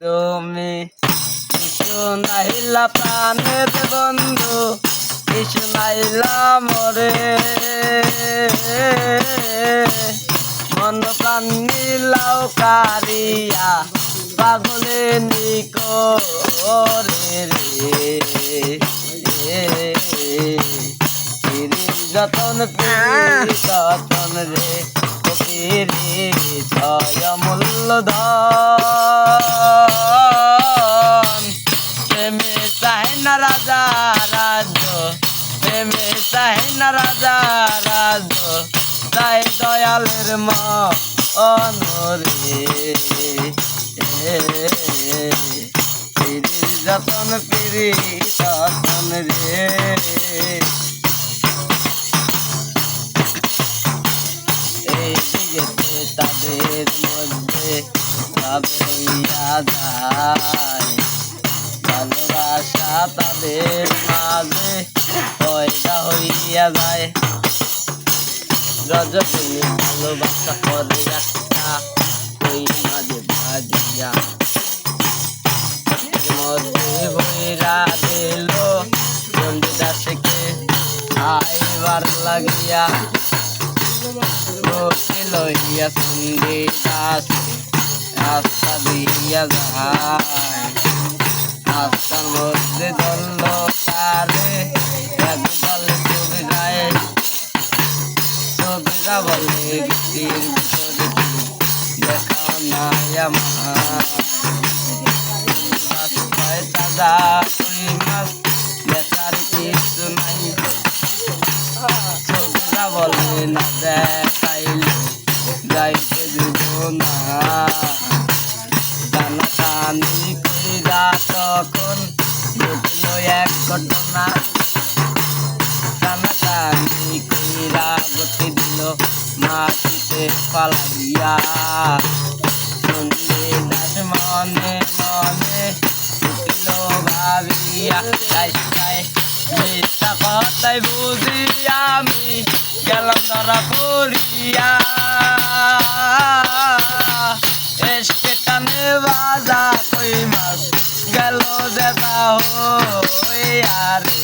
তুমি শুনাইলা প্রাণের বন্ধু, শুনাইলা মরে মন প্রাণ নিলাও কারিয়া পাগলে নিকরে রে যতন যতন রে ফকিরি ছয় মূল্য ধন প্রেমে চাহে না রাজা রাজ্য, প্রেমে চাহে না রাজা রাজ্য, তাই দয়ালের মনরে পিরি যতন পিরি যতন রে তাদের মধ্যে ভাবে হইয়া যায়, ভালোবাসা তাদের মাঝে পয়দা হইয়া যায়। রজনী ভালোবাসা করে একটা ওই মাঝে ভাজিয়া মধ্যে ভৈরা দিল চন্ডিদাসকে আইবার লাগিয়া লইয়া চন্ডিদাস রাস্তা দিয়া যায়, রাস্তার মধ্যে ধরল তারে একদল ছবিরায়, ছবিরা বলে গীতির ভিতরে দেখা নাই আমার রাস্তায় তাজা কই মাছ দেখার কিছু নাই, ছবিরা বলে না দেখাইলে যাইতে দিব না, টানাটানি কইরা তখন ঘটল এক ঘটনা, টানাটানি কইরা গতি দিল মাটিতে পালাইয়া, চন্ডিদাস মনে মনে উঠিল ভাবিয়া মিথ্যা কথাই বুঝি আমি গেলাম ধরা পড়িয়া, টানে বাজা কই মাছ গেল দেখা হইয়া রে।